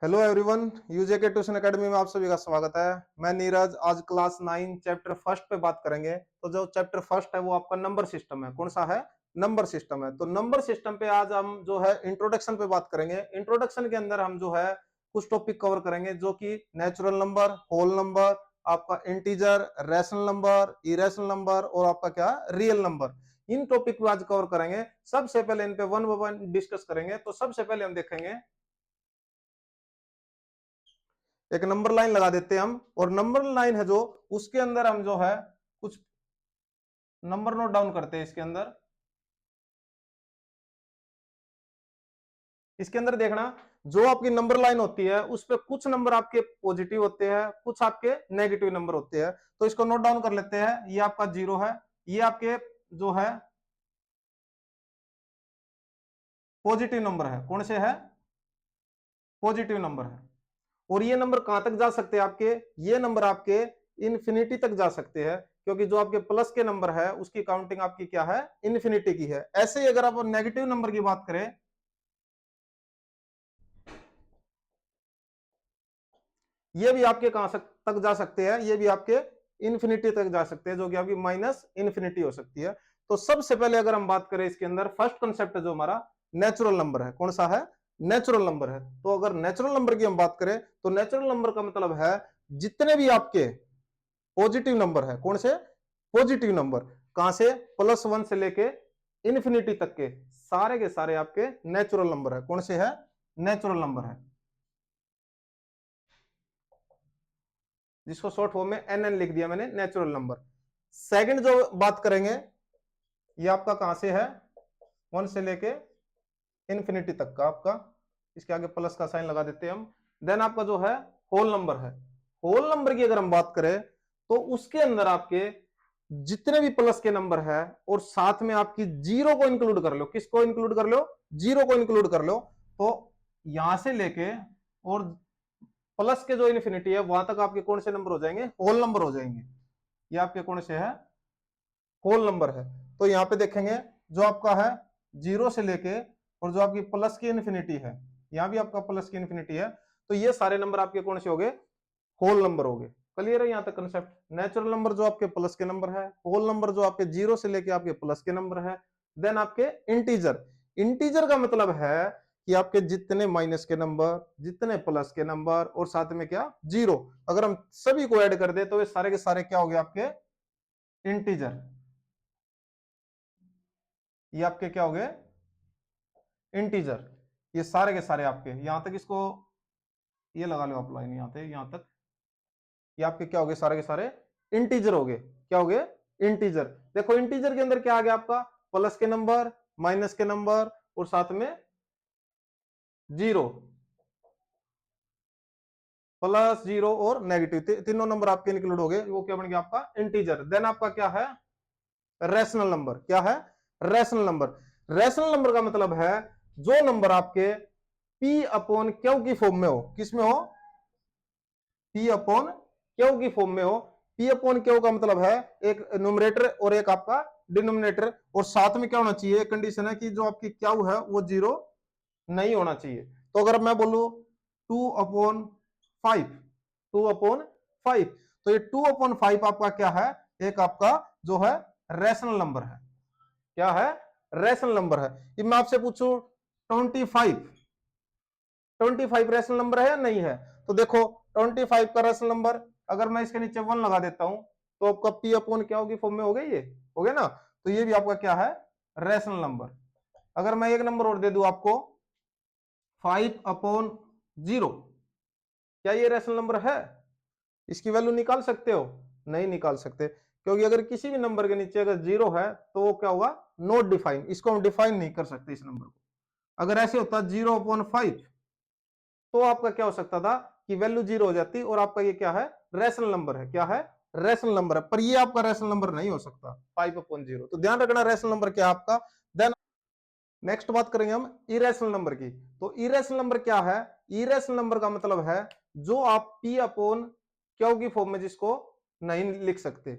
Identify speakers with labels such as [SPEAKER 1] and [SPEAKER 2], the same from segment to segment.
[SPEAKER 1] Hello everyone, यूजे के tuition academy में आप सभी का स्वागत है। मैं नीरज। आज क्लास 9 चैप्टर फर्स्ट पे बात करेंगे। तो जो चैप्टर फर्स्ट है वो आपका नंबर सिस्टम है। कौन सा है? नंबर सिस्टम है। तो नंबर सिस्टम पे आज हम जो है इंट्रोडक्शन पे बात करेंगे। इंट्रोडक्शन के अंदर हम जो है कुछ टॉपिक कवर करेंगे, जो कि नेचुरल नंबर, होल नंबर, आपका integer, rational number, irrational number और आपका क्या, रियल नंबर। इन टॉपिक को आज कवर करेंगे। सबसे पहले इन पे वन बाय वन डिस्कस करेंगे। तो सबसे पहले हम देखेंगे, एक नंबर लाइन लगा देते हैं हम, और नंबर लाइन है जो, उसके अंदर हम जो है कुछ नंबर नोट डाउन करते हैं। इसके अंदर देखना, जो आपकी नंबर लाइन होती है उस पे कुछ नंबर आपके पॉजिटिव होते हैं, कुछ आपके नेगेटिव नंबर होते हैं। तो इसको नोट डाउन कर लेते हैं। ये आपका 0 है, ये आपके जो है पॉजिटिव नंबर है। कौन से है? पॉजिटिव नंबर है। और ये नंबर कहां तक जा सकते हैं आपके? ये नंबर आपके इन्फिनिटी तक जा सकते हैं, क्योंकि जो आपके प्लस के नंबर है उसकी काउंटिंग आपकी क्या है? इन्फिनिटी की है। ऐसे ही अगर आप नेगेटिव नंबर की बात करें, ये भी आपके तक जा सकते हैं, ये भी आपके इन्फिनिटी तक जा सकते हैं, जो कि आपकी माइनस इन्फिनिटी हो सकती है। तो सबसे पहले अगर हम बात करें इसके अंदर, फर्स्ट कंसेप्ट जो हमारा नेचुरल नंबर है। कौन सा है? नेचुरल नंबर है। तो अगर नेचुरल नंबर की हम बात करें, तो नेचुरल नंबर का मतलब है जितने भी आपके पॉजिटिव नंबर है। कौन से? Positive number. कहां से? +1 से लेके इन्फिनिटी तक के सारे आपके नेचुरल नंबर है। कौन से है? नेचुरल नंबर है, जिसको शॉर्ट फॉर्म में एनएन लिख दिया मैंने, नेचुरल नंबर। सेकंड जो बात करेंगे, ये आपका कहां से है? 1 से लेके इन्फिनिटी तक का आपका, इसके आगे प्लस का साइन लगा देते हैं हम। देन आपका जो है होल नंबर है। होल नंबर की अगर हम बात करें, तो उसके अंदर आपके जितने भी प्लस के नंबर है, और साथ में आपकी जीरो को इंक्लूड कर लो। किसको इंक्लूड कर लो? जीरो को इंक्लूड कर लो। तो यहां से लेके और प्लस के जो इन्फिनिटी है वहां तक आपके कौन से नंबर हो जाएंगे? होल नंबर हो जाएंगे। ये आपके कौन से है? होल नंबर है। तो यहां पे देखेंगे, जो आपका है 0 से लेके और जो आपकी प्लस की इन्फिनिटी है, यहां भी आपका प्लस की इन्फिनिटी है। तो ये सारे नंबर आपके कौन से हो गए? होल नंबर हो गए। क्लियर है यहां तक कंसेप्ट? नेचुरल नंबर जो आपके प्लस के नंबर है, होल नंबर जो आपके 0 से लेके आपके प्लस के नंबर है। देन आपके इंटीजर। इंटीजर का मतलब है कि आपके जितने माइनस के नंबर, जितने प्लस के नंबर, और साथ में क्या, जीरो, अगर हम सभी को ऐड कर दे तो ये सारे के सारे क्या हो गए? आपके इंटीजर। ये आपके क्या हो गए? इंटीजर। ये सारे के सारे आपके, यहां तक इसको ये लगा लो आप लाइन, यहां से यहां तक ये आपके क्या हो गए? सारे के सारे इंटीजर हो गए। क्या हो गए? इंटीजर। देखो इंटीजर के अंदर क्या आ गया आपका? प्लस के नंबर, माइनस के नंबर, और साथ में जीरो। प्लस, जीरो और नेगेटिव, तीनों नंबर आपके इंक्लूड हो गए। वो क्या बन गया? आपका इंटीजर। देन आपका क्या है? Rational number. क्या है? Rational number. रैशनल नंबर का मतलब है जो नंबर आपके पी अपॉन क्यू की फॉर्म में हो। किस में हो? पी अपॉन क्यू की फॉर्म में हो। पी अपॉन क्यू का मतलब है एक न्यूमरेटर और एक आपका डिनोमिनेटर, और साथ में क्या होना चाहिए? कंडीशन है कि जो आपकी क्यू है वो जीरो नहीं होना चाहिए। तो अगर मैं बोलूं 2/5, 2/5, तो ये 2/5 आपका क्या है? एक आपका जो है रैशनल नंबर है। क्या है? रैशनल नंबर है। ये मैं आपसे पूछूं 25, 25 रैशनल नंबर है या नहीं है? तो देखो 25 का रैशनल नंबर, अगर मैं इसके नीचे 1 लगा देता हूं, तो आपका पी अपॉन क्या होगी फॉर्म में हो गई, ये हो गया ना। तो ये भी आपका क्या है? Rational number. अगर मैं एक नंबर और दे दूं आपको 5/0, क्या ये रैशनल नंबर है? इसकी वैल्यू निकाल सकते हो? नहीं निकाल सकते, क्योंकि अगर किसी भी नंबर के नीचे अगर जीरो है तो वो क्या होगा? Not define. इसको हम डिफाइन नहीं कर सकते इस नंबर को। अगर ऐसे होता 0/5, तो आपका क्या हो सकता था कि वैल्यू जीरो हो जाती, और आपका ये क्या है? रैशनल नंबर है। क्या है? रैशनल नंबर है। पर ये आपका रैशनल नंबर नहीं हो सकता 5/0। तो ध्यान रखना रैशनल नंबर क्या है आपका। देन नेक्स्ट बात करेंगे हम इरेशनल नंबर की। तो इरेशनल नंबर क्या है? इरेशनल नंबर का मतलब है जो आप पी अपॉन क्यू की फॉर्म में जिसको नहीं लिख सकते,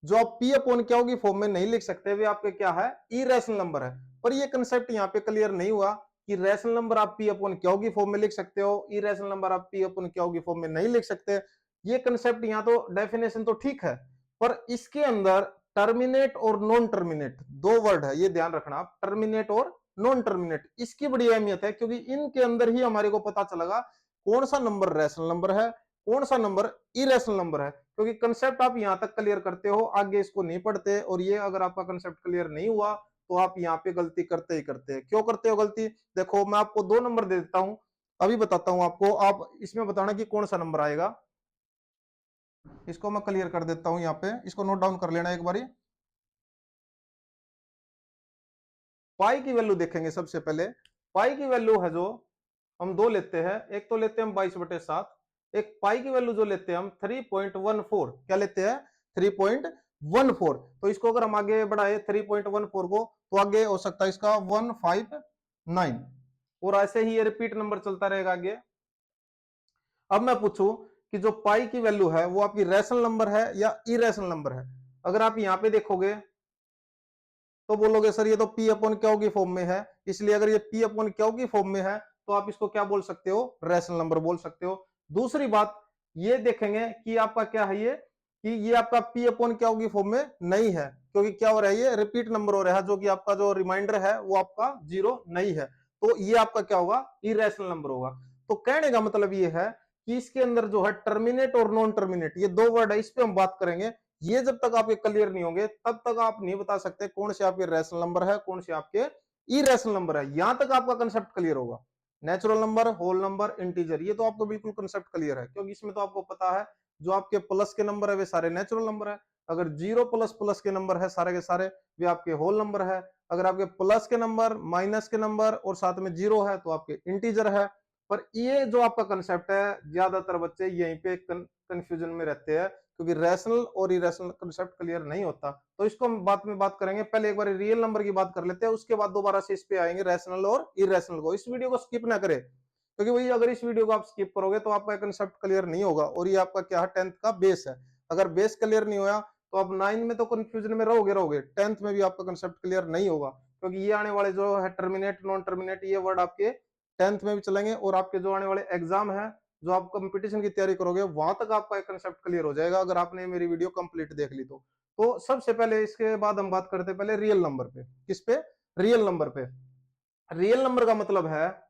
[SPEAKER 1] जो आप पी अपॉन क्यू की फॉर्म में नहीं लिख सकते, वे आपके क्या है? इरेशनल नंबर है। पर ये कंसेप्ट यहां पे क्लियर नहीं हुआ कि रैशनल नंबर आप पी अपॉन क्यू की फॉर्म में लिख सकते हो, इरेशनल नंबर आप पी अपॉन क्यू की फॉर्म में नहीं लिख सकते। ये कंसेप्ट यहाँ तो डेफिनेशन तो ठीक है, पर इसके अंदर टर्मिनेट और नॉन टर्मिनेट दो वर्ड है, ये ध्यान रखना आप, टर्मिनेट और नॉन टर्मिनेट, इसकी बड़ी अहमियत है, क्योंकि इनके अंदर ही हमारे को पता चलेगा कौन सा नंबर रैशनल नंबर है, कौन सा नंबर इरेशनल नंबर है। क्योंकि कंसेप्ट आप यहां तक क्लियर करते हो, आगे इसको नहीं पढ़ते, और ये अगर आपका कंसेप्ट क्लियर नहीं हुआ तो आप यहाँ पे गलती करते ही करते हैं। क्यों करते हो गलती? देखो मैं आपको दो नंबर दे देता हूं, अभी बताता हूं आपको, आप इसमें बताना कि कौन सा नंबर आएगा। इसको मैं क्लियर कर देता हूं, यहाँ पे इसको नोट डाउन कर लेना एक बारी। पाई की वैल्यू देखेंगे सबसे पहले। पाई की वैल्यू है जो हम दो लेते हैं, एक तो लेते हैं हम 22/7, एक पाई की वैल्यू जो लेते हैं हम 3.14, क्या लेते हैं 3.14। तो इसको अगर हम आगे बढ़ाए 3.14 को, तो आगे हो सकता है इसका 159, और ऐसे ही ये रिपीट नंबर चलता रहेगा आगे। अब मैं पूछूं कि जो पाई की वैल्यू है वो आपकी रैशनल नंबर है या इरेशनल नंबर है? अगर आप यहां पे देखोगे तो बोलोगे सर ये तो पी अपॉन क्यू की फॉर्म में है, इसलिए अगर ये पी अपॉन क्यू की फॉर्म में है तो आप इसको क्या बोल सकते हो? रैशनल नंबर बोल सकते हो। दूसरी बात ये देखेंगे कि आपका क्या है ये, कि ये आपका पी अपॉन क्यू की फॉर्म में नहीं है, क्योंकि क्या हो रहा है, ये रिपीट नंबर हो रहा है, जो कि आपका जो रिमाइंडर है वो आपका 0 नहीं है, तो ये आपका क्या होगा? इरेशनल नंबर होगा। तो कहने का मतलब ये है कि इसके अंदर जो है टर्मिनेट और नॉन टर्मिनेट, ये दो वर्ड है, इस पे हम बात करेंगे। ये जब तक आपके क्लियर नहीं होंगे तब तक आप नहीं बता सकते कौन से आपके रैशनल नंबर है, कौन से आपके इरेशनल नंबर है। यहां तक आपका कंसेप्ट क्लियर होगा। Natural number, whole number, integer, ये तो आपको बिल्कुल कंसेप्ट क्लियर है, क्योंकि इसमें तो आपको पता है जो आपके प्लस के नंबर है वे सारे नेचुरल नंबर है, अगर जीरो प्लस प्लस के नंबर है सारे के सारे वे आपके होल नंबर है, अगर आपके प्लस के नंबर, माइनस के नंबर और साथ में जीरो है तो आपके इंटीजर है। पर ये जो आपका कंसेप्ट है, ज्यादातर बच्चे यहीं पे कंफ्यूजन में रहते हैं, क्योंकि रैशनल और इरेशनल कंसेप्ट क्लियर नहीं होता। तो इसको हम बाद में बात करेंगे, पहले एक बार रियल नंबर की बात कर लेते हैं, उसके बाद दोबारा से इस पे आएंगे रैशनल और इरेशनल को। इस वीडियो को स्किप ना करें, क्योंकि वही अगर इस वीडियो को आप स्किप करोगे तो आपका कंसेप्ट क्लियर नहीं होगा, और ये आपका क्या है 10th का बेस है। अगर बेस क्लियर नहीं होया तो आप 9 में तो कंफ्यूजन में रहोगे 10th में भी आपका कंसेप्ट क्लियर नहीं होगा, क्योंकि ये आने वाले जो है टर्मिनेट, नॉन टर्मिनेट, ये वर्ड आपके 10th में भी चलेंगे, और आपके जो आने वाले एग्जाम है, जो आप कंपटीशन की तैयारी करोगे, वहां तक आपका एक कंसेप्ट क्लियर हो जाएगा अगर आपने मेरी वीडियो कंप्लीट देख ली तो सबसे पहले इसके बाद हम बात करते हैं पहले रियल नंबर पे। किस पे? रियल नंबर पे। रियल नंबर का मतलब है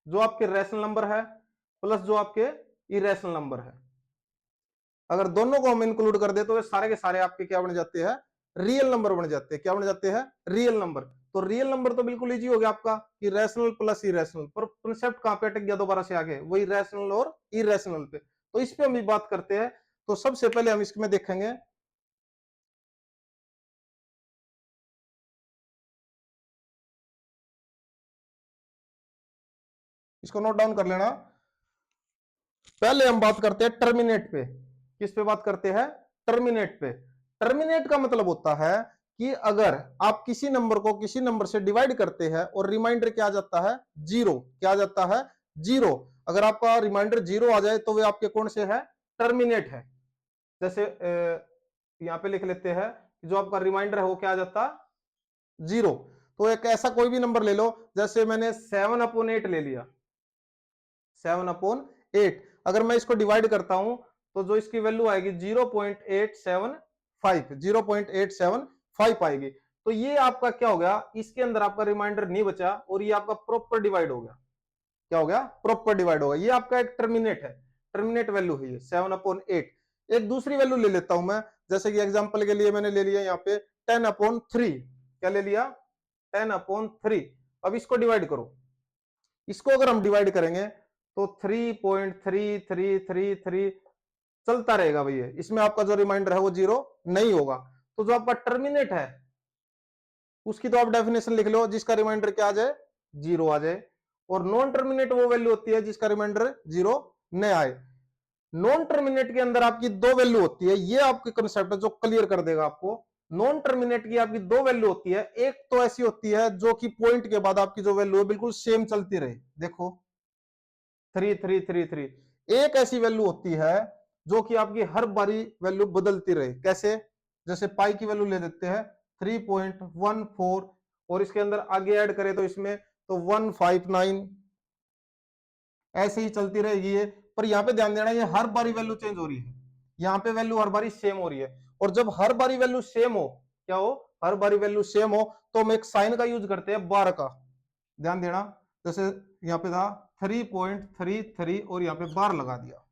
[SPEAKER 1] जो आपके रैशनल नंबर है प्लस जो आपके इरेशनल नंबर है, अगर दोनों को हम इंक्लूड कर दे तो वे सारे के सारे आपके क्या बन जाते हैं? रियल नंबर बन जाते हैं। क्या बन जाते हैं? Real number. तो रियल नंबर तो बिल्कुल इजी हो गया आपका कि रैशनल प्लस इरेशनल, पर कंसेप्ट कहां पे अटक गया दोबारा से आगे? वही रैशनल और इरेशनल पे। तो इस पे हम भी बात करते हैं। तो सबसे पहले हम इसमें देखेंगे, इसको नोट डाउन कर लेना। पहले हम बात करते हैं टर्मिनेट पे। किस पे बात करते हैं? टर्मिनेट पे। टर्मिनेट का मतलब होता है कि अगर आप किसी नंबर को किसी नंबर से डिवाइड करते हैं और रिमाइंडर क्या आ जाता है? जीरो। क्या आ जाता है? जीरो। अगर आपका रिमाइंडर जीरो आ जाए तो वे आपके कौन से है? टर्मिनेट है। जैसे यहां पे लिख लेते हैं कि जो आपका रिमाइंडर है वो क्या आ जाता? जीरो। तो एक ऐसा कोई भी नंबर ले लो, जैसे मैंने 7/8 ले लिया, 7/8। अगर मैं इसको डिवाइड करता हूं तो जो इसकी वैल्यू आएगी 0.875, 0.875 आएगी। तो ये आपका क्या हो गया? इसके अंदर आपका रिमाइंडर नहीं बचा और ये आपका प्रॉपर डिवाइड हो गया। क्या हो गया? प्रॉपर डिवाइड होगा। ये आपका एक टर्मिनेट है, टर्मिनेट वैल्यू है ये 7/8। एक दूसरी वैल्यू ले लेता हूं मैं, जैसे कि एग्जांपल के लिए मैंने ले लिया यहाँ पे 10/3। क्या ले लिया? 10/3। अब इसको डिवाइड करो। इसको अगर हम डिवाइड करेंगे तो 3.3333 चलता रहेगा भैया, इसमें आपका जो रिमाइंडर है वो जीरो नहीं होगा। तो जो आपका टर्मिनेट है उसकी तो आप डेफिनेशन लिख लो, जिसका रिमाइंडर क्या आ जाए? जीरो आ जाए। और नॉन टर्मिनेट वो वैल्यू होती है जिसका रिमाइंडर जीरो न आए। नॉन टर्मिनेट के अंदर आपकी दो वैल्यू होती है, ये आपके कंसेप्ट जो क्लियर कर देगा आपको। नॉन टर्मिनेट की आपकी दो वैल्यू होती है, एक तो ऐसी होती है जो कि पॉइंट के बाद आपकी जो वैल्यू है बिल्कुल सेम चलती रहे, देखो 3333। एक ऐसी वैल्यू होती है जो कि आपकी हर बारी वैल्यू बदलती रहे। कैसे? जैसे पाई की वैल्यू ले देते हैं 3.14, और इसके अंदर आगे ऐड करें तो इसमें तो 159, ऐसे ही चलती रहेगी ये। पर यहाँ पे ध्यान देना, ये हर बारी वैल्यू चेंज हो रही है, यहाँ पे वैल्यू हर बारी सेम हो रही है। और जब हर बारी वैल्यू सेम हो, क्या हो, हर बारी वैल्यू सेम हो, तो हम एक साइन का यूज करते हैं, बार का। ध्यान देना, जैसे यहाँ पे था 3.33 और यहाँ पे बार लगा दिया,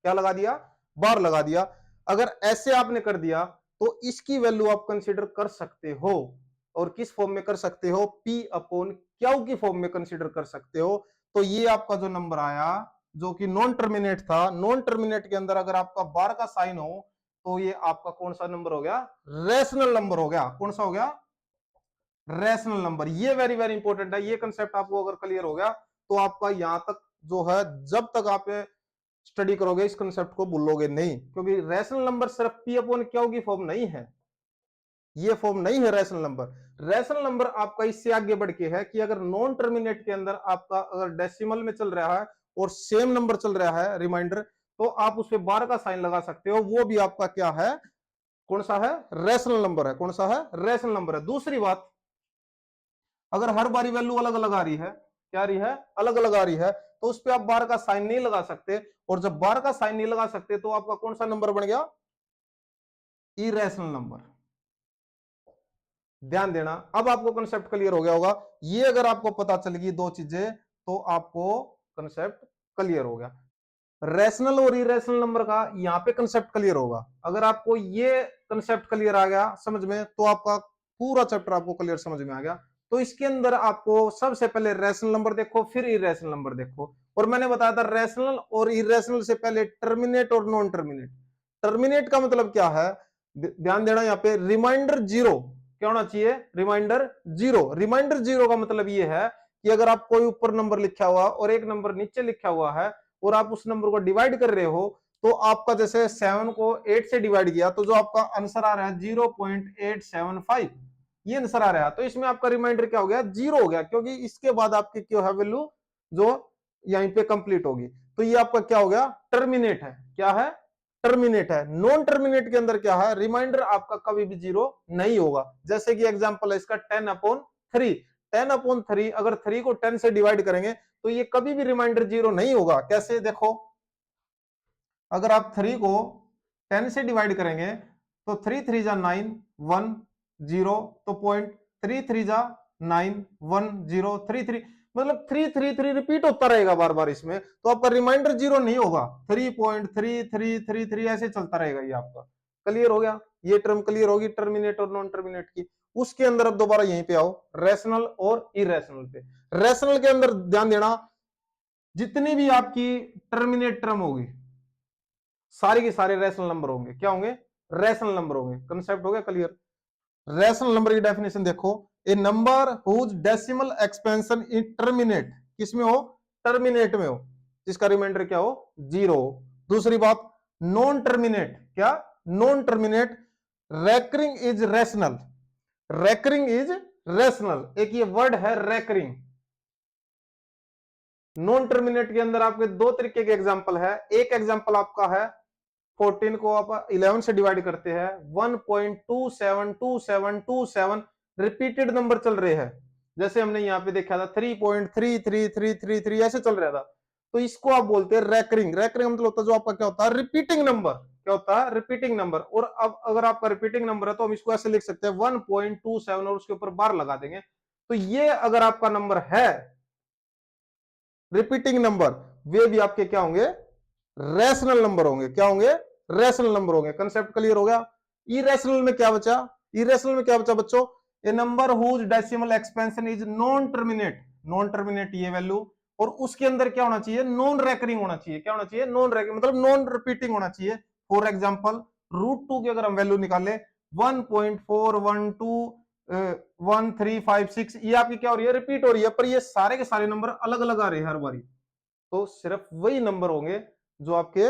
[SPEAKER 1] क्या लगा दिया, बार लगा दिया। अगर ऐसे आपने कर दिया तो इसकी वैल्यू आप कंसीडर कर सकते हो, और किस फॉर्म में कर सकते हो, P अपॉन क्यू की फॉर्म में कंसीडर कर सकते हो। तो ये आपका जो नंबर आया जो कि नॉन टर्मिनेट था, नॉन टर्मिनेट के अंदर अगर आपका बार का साइन हो तो ये आपका कौन सा नंबर हो गया, रेशनल नंबर हो गया। कौन सा हो गया, रेशनल नंबर। ये वेरी वेरी इंपॉर्टेंट है, ये कंसेप्ट आपको अगर क्लियर हो गया तो आपका यहां तक जो है, जब तक आप स्टडी करोगे इस कंसेप्ट को भूलोगे नहीं, क्योंकि रेशनल नंबर सिर्फ पी अपॉन क्यू की फॉर्म नहीं है, ये फॉर्म नहीं है रेशनल नंबर। रेशनल नंबर आपका इससे आगे बढ़ के है कि अगर नॉन टर्मिनेट के अंदर आपका अगर डेसिमल में चल रहा है और सेम नंबर चल रहा है रिमाइंडर, तो आप उस पर बार का साइन लगा सकते हो, वो भी आपका क्या है, कौन सा है, रेशनल नंबर है। कौन सा है, रेशनल नंबर है। दूसरी बात, अगर हर बारी वैल्यू अलग अलग आ रही है, क्या आ रही है, अलग अलग आ रही है, तो उस पर आप बार का साइन नहीं लगा सकते, और जब बार का साइन नहीं लगा सकते तो आपका कौन सा नंबर बन गया, इरेशनल नंबर। ध्यान देना, अब आपको कंसेप्ट क्लियर हो गया होगा। ये अगर आपको पता चल गई दो चीजें तो आपको कंसेप्ट क्लियर हो गया। रैशनल और इरेशनल नंबर का यहां पे कंसेप्ट क्लियर होगा। अगर आपको ये कंसेप्ट क्लियर आ गया समझ में, तो आपका पूरा चैप्टर आपको क्लियर समझ में आ गया। तो इसके अंदर आपको सबसे पहले रैशनल नंबर देखो, फिर इरेशनल नंबर देखो। और मैंने बताया था रैशनल और इरेशनल से पहले टर्मिनेट और नॉन टर्मिनेट। टर्मिनेट का मतलब क्या है, ध्यान देना, यहाँ पे रिमाइंडर जीरो क्या होना चाहिए, रिमाइंडर जीरो। रिमाइंडर जीरो का मतलब ये है कि अगर आप कोई ऊपर नंबर लिखा हुआ और एक नंबर नीचे लिखा हुआ है और आप उस नंबर को डिवाइड कर रहे हो, तो आपका जैसे 7 को 8 से डिवाइड किया तो जो आपका आंसर आ रहा है 0.875, ये आंसर आ रहा है। तो इसमें आपका रिमाइंडर क्या हो गया, जीरो हो गया, क्योंकि इसके बाद आपकी क्या है वैल्यू जो यहीं पे कंप्लीट होगी। तो ये आपका क्या हो गया, टर्मिनेट है। क्या है, टर्मिनेट है। नॉन टर्मिनेट के अंदर क्या है, रिमाइंडर आपका कभी भी जीरो नहीं होगा। जैसे कि एग्जांपल है इसका 10/3। 10/3, अगर 3 को 10 से डिवाइड करेंगे तो ये कभी भी रिमाइंडर जीरो नहीं होगा। कैसे, देखो, अगर आप 3 को 10 से डिवाइड करेंगे तो 3 3 जा 9 1 0, तो 0.33 जा 9 1 0 3 3, मतलब 3 3 3 रिपीट होता रहेगा बार बार इसमें, तो आपका रिमाइंडर जीरो नहीं होगा। 3.3333 ऐसे चलता रहेगा ये आपका। क्लियर हो गया, ये टर्म क्लियर होगी टर्मिनेट और नॉन टर्मिनेट की। उसके अंदर अब दोबारा यहीं पे आओ, रेशनल और इरेशनल पे। रेशनल के अंदर ध्यान देना, जितनी भी आपकी टर्मिनेट टर्म होगी सारे के सारे रेशनल नंबर होंगे। क्या होंगे, रेशनल नंबर होंगे। कंसेप्ट हो गया क्लियर। रेशनल नंबर की डेफिनेशन देखो, a number whose decimal expansion in terminate, किसमें हो, टर्मिनेट में हो, जिसका रिमाइंडर क्या हो, जीरो हो। दूसरी बात, नॉन टर्मिनेट, क्या, non terminate, recurring is rational. Recurring is rational, एक ये वर्ड है रेकरिंग। नॉन टर्मिनेट के अंदर आपके दो तरीके के एग्जांपल है। एक एग्जांपल आपका है 14 को आप 11 से डिवाइड करते हैं, 1.272727 रिपीटेड नंबर चल रहे हैं। जैसे हमने यहाँ पे देखा था 3.33333 ऐसे चल रहा था, तो इसको आप बोलते हैं रैकरिंग। रैकरिंग मतलब होता है जो आपका क्या होता है, रिपीटिंग नंबर। क्या होता है, रिपीटिंग नंबर। और अब अगर आपका रिपीटिंग नंबर है तो हम इसको ऐसे लिख सकते हैं 1.27 और उसके ऊपर बार लगा देंगे। तो ये अगर आपका नंबर है रिपीटिंग नंबर, वे भी आपके क्या होंगे, रैशनल नंबर होंगे। क्या होंगे, रैशनल नंबर होंगे। कंसेप्ट क्लियर हो गया। इरेशनल में क्या बचा, इरेशनल में क्या बचा बच्चों, a number whose decimal expansion is non terminate. Non terminate ये वैल्यू, और उसके अंदर क्या होना चाहिए, नॉन रेकरिंग होना चाहिए। क्या होना चाहिए, नॉन रेकरिंग मतलब नॉन रिपीटिंग होना चाहिए। फॉर एग्जांपल √2 की अगर हम वैल्यू निकाले 1.4121356, ये आपकी क्या हो रही है, रिपीट हो रही है, पर ये सारे के सारे नंबर अलग अलग आ रहे हैं हर बारी। तो सिर्फ वही नंबर होंगे जो आपके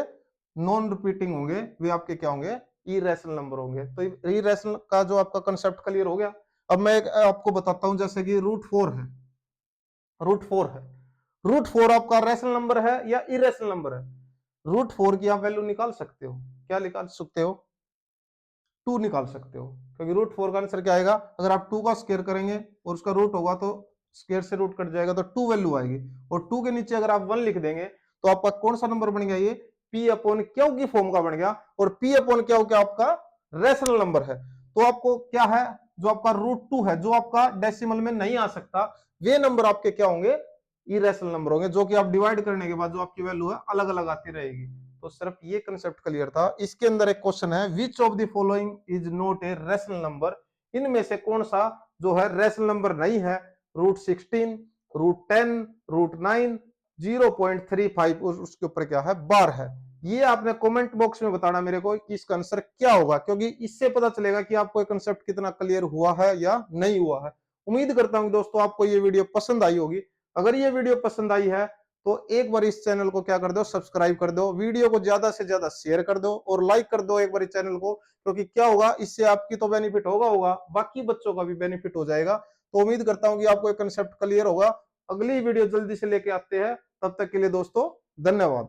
[SPEAKER 1] नॉन रिपीटिंग होंगे, वे आपके क्या होंगे, इरेशनल नंबर होंगे। तो इरेशनल का जो आपका कंसेप्ट क्लियर हो गया। अब मैं एक आपको बताता हूं, जैसे कि √4 है, √4 है, √4 आपका रेशनल नंबर है या इरेशनल नंबर है। √4 की आप वैल्यू निकाल सकते हो। क्या निकाल सकते हो, 2 निकाल सकते हो, क्योंकि √4 का आंसर क्या आएगा, अगर आप 2 का स्क्वायर करेंगे और उसका रूट होगा तो स्क्वायर से रूट कट जाएगा तो 2 वैल्यू आएगी, और 2 के नीचे अगर आप 1 लिख देंगे तो आपका कौन सा नंबर बन गया, ये P अपॉन क्यू की फॉर्म का बन गया, और P अपॉन क्यू क्या आपका रेशनल नंबर है। तो आपको क्या है, जो आपका √2 है, जो आपका डेसिमल में नहीं आ सकता, वे नंबर आपके क्या होंगे, इरेशनल नंबर होंगे, जो कि आप डिवाइड करने के बाद जो आपकी वैल्यू है अलग अलग आती रहेगी। तो सिर्फ ये कंसेप्ट क्लियर था। इसके अंदर एक क्वेश्चन है, which of the following is not a rational number, इनमें से कौन सा जो है रेशनल नंबर नहीं है, √16, √10, √9, 0.35, उसके ऊपर क्या है, बार है। ये आपने कमेंट बॉक्स में बताना मेरे को कि इसका आंसर क्या होगा, क्योंकि इससे पता चलेगा कि आपको ये कंसेप्ट कितना क्लियर हुआ है या नहीं हुआ है। उम्मीद करता हूं दोस्तों आपको ये वीडियो पसंद आई होगी। अगर ये वीडियो पसंद आई है तो एक बार इस चैनल को क्या कर दो, सब्सक्राइब कर दो, वीडियो को ज्यादा से ज्यादा शेयर कर दो और लाइक कर दो एक बार इस चैनल को, क्योंकि क्या होगा, इससे आपकी तो बेनिफिट होगा बाकी बच्चों का भी बेनिफिट हो जाएगा। तो उम्मीद करता हूं कि आपको ये कंसेप्ट क्लियर होगा। अगली वीडियो जल्दी से लेके आते हैं, तब तक के लिए दोस्तों धन्यवाद।